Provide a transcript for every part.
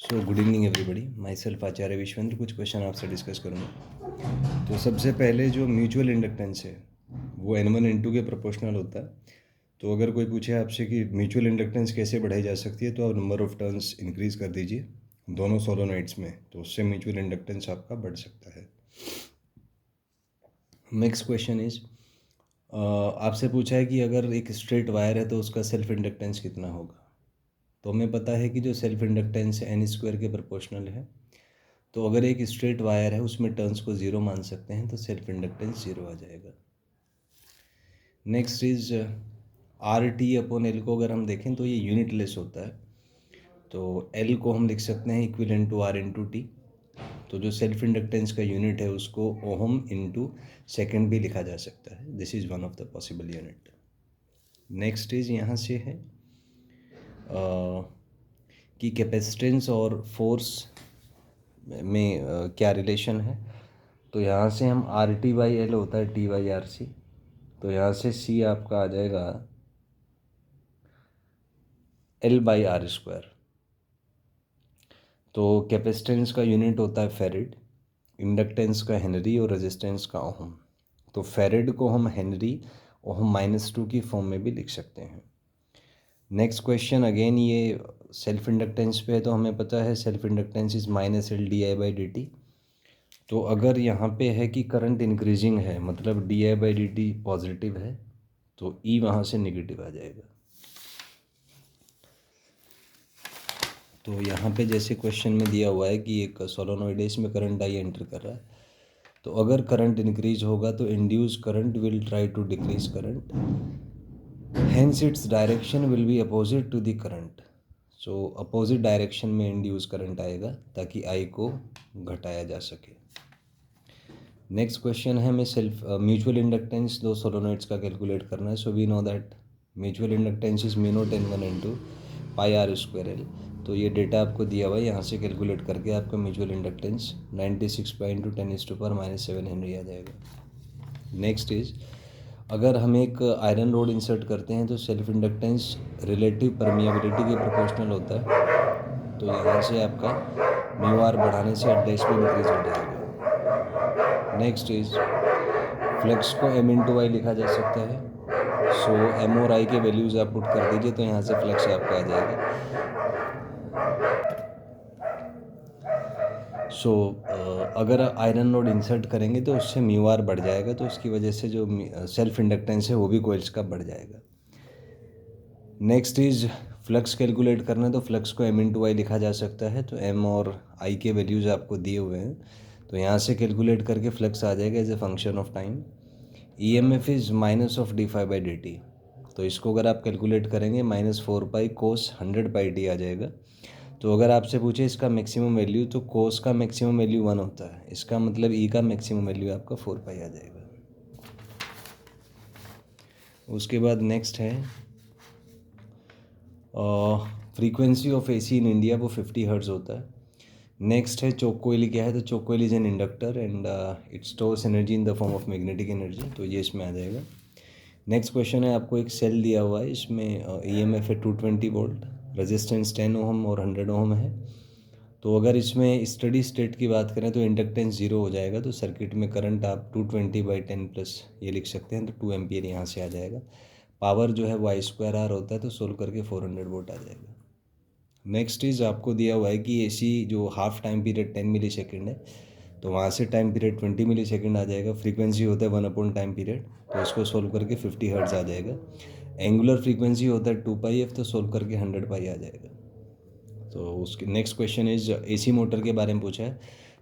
सो good evening everybody, myself Acharya Vishwendra. कुछ question आपसे discuss करूँगा। तो सबसे पहले जो म्यूचुअल इंडक्टेंस है वो N1 N2 के प्रोपोर्शनल होता है। तो अगर कोई पूछे आपसे कि म्यूचुअल इंडक्टेंस कैसे बढ़ाई जा सकती है, तो आप नंबर ऑफ टर्न्स इंक्रीज कर दीजिए दोनों सोलोनॉइड्स में, तो उससे म्यूचुअल इंडक्टेंस आपका बढ़ सकता है। नेक्स्ट क्वेश्चन इज, आपसे पूछा है कि अगर एक स्ट्रेट वायर है तो उसका सेल्फ इंडक्टेंस कितना होगा। तो हमें पता है कि जो सेल्फ इंडक्टेंस है N² के प्रोपोर्शनल है। तो अगर एक स्ट्रेट वायर है उसमें टर्न्स को ज़ीरो मान सकते हैं, तो सेल्फ इंडक्टेंस ज़ीरो आ जाएगा। नेक्स्ट इज RT/L को अगर हम देखें तो ये यूनिटलेस होता है। तो L को हम लिख सकते हैं इक्विवेलेंट टू R/T। तो जो सेल्फ इंडक्टेंस का यूनिट है उसको ओहम इंटू सेकेंड भी लिखा जा सकता है। This is one of the possible unit. Next is यहाँ से है कि कैपेसिटेंस और फोर्स में क्या रिलेशन है। तो यहाँ से हम RT/L होता है T/RC। तो यहाँ से C आपका आ जाएगा L/R²। तो कैपेसिटेंस का यूनिट होता है फेरेड, इंडक्टेंस का हेनरी और रेजिस्टेंस का ओहम। तो फेरेड को हम हेनरी ओहम -2 की फॉर्म में भी लिख सकते हैं। नेक्स्ट क्वेश्चन अगेन ये सेल्फ इंडक्टेंस पे है। तो हमें पता है सेल्फ इंडक्टेंस इज -L/di/dt। तो अगर यहाँ पे है कि करंट इंक्रीजिंग है, मतलब di/dt पॉजिटिव है, तो E वहाँ से नेगेटिव आ जाएगा। तो यहाँ पे जैसे क्वेश्चन में दिया हुआ है कि एक सोलोनॉइड है, इसमें करंट I एंटर कर रहा है। तो अगर करंट इंक्रीज होगा तो induce current will try to decrease current, hence its direction will be opposite to the current. So opposite direction में इंड्यूस करंट आएगा ताकि I को घटाया जा सके। नेक्स्ट क्वेश्चन है, हमें सेल्फ म्यूचुअल इंडक्टेंस दो सोलोनॉइड्स का कैलकुलेट करना है। So we know that mutual inductance is μ0 N1 N2 πr²L। तो ये डेटा आपको दिया हुआ है, यहाँ से कैलकुलेट करके आपका म्यूचुअल इंडक्टेंस 96.10⁻⁷ हेनरी आ जाएगा। नेक्स्ट इज, अगर हम एक आयरन रोड इंसर्ट करते हैं तो सेल्फ इंडक्टेंस रिलेटिव परमिएबिलिटी के प्रोपोर्शनल होता है। तो यहाँ से आपका μr बढ़ाने से एड्रेस भी इंक्रीज हो जाएगा। नेक्स्ट इज, फ्लक्स को M/I लिखा जा सकता है। सो M और I के वैल्यूज़ आप पुट कर दीजिए तो यहाँ से फ्लक्स आपका आ जाएगा। सो अगर आयरन रोड इंसर्ट करेंगे तो उससे μr बढ़ जाएगा, तो उसकी वजह से जो सेल्फ इंडक्टेंस है वो भी कोइल्स का बढ़ जाएगा। नेक्स्ट इज, फ्लक्स कैलकुलेट करना है तो फ्लक्स को M/I लिखा जा सकता है। तो M और I के वैल्यूज़ आपको दिए हुए हैं, तो यहाँ से कैलकुलेट करके फ्लक्स आ जाएगा as a function of time. EMF is -(dφ/dt)। तो इसको अगर आप कैलकुलेट करेंगे -4π cos 100πt आ जाएगा। तो अगर आपसे पूछे इसका मैक्सिमम वैल्यू, तो कोस का मैक्सिमम वैल्यू 1 होता है, इसका मतलब E का मैक्सिमम वैल्यू आपका 4π आ जाएगा। उसके बाद नेक्स्ट है frequency of AC in India, वो 50 हर्ट्ज़ होता है। नेक्स्ट है चोक कोइल क्या है। तो choke coil is an inductor and it stores energy in the form of magnetic energy. तो ये इसमें आ जाएगा। नेक्स्ट क्वेश्चन है, आपको एक सेल दिया हुआ है, इसमें EMF है 220 वोल्ट, रेजिस्टेंस 10 ओम और 100 ओम है। तो अगर इसमें स्टडी स्टेट की बात करें तो इंडक्टेंस 0 हो जाएगा। तो सर्किट में करंट आप 220/10 ये लिख सकते हैं, तो 2 एम्पियर यहाँ से आ जाएगा। पावर जो है वो I²R होता है, तो सोल्व करके 400 वोल्ट आ जाएगा। नेक्स्ट इज, आपको दिया हुआ है कि AC जो हाफ टाइम पीरियड 10 मिली सेकेंड है, तो वहाँ से टाइम पीरियड 20 मिली सेकेंड आ जाएगा। फ्रीक्वेंसी होता है 1/टाइम पीरियड, तो इसको सोल्व करके 50 हर्ट्ज़ आ जाएगा। एंगुलर फ्रीक्वेंसी होता है 2πf, तो सोल्व करके 100π आ जाएगा। तो उसके next question is, AC motor के बारे में पूछा है।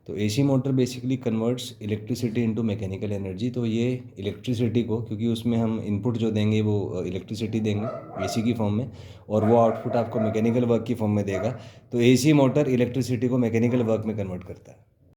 तो AC motor basically converts electricity into mechanical energy. तो ये इलेक्ट्रिसिटी को, क्योंकि उसमें हम इनपुट जो देंगे वो इलेक्ट्रिसिटी देंगे AC की फॉर्म में, और वो आउटपुट आपको मैकेनिकल वर्क की फॉर्म में देगा। तो AC मोटर इलेक्ट्रिसिटी को मैकेनिकल वर्क में कन्वर्ट करता है।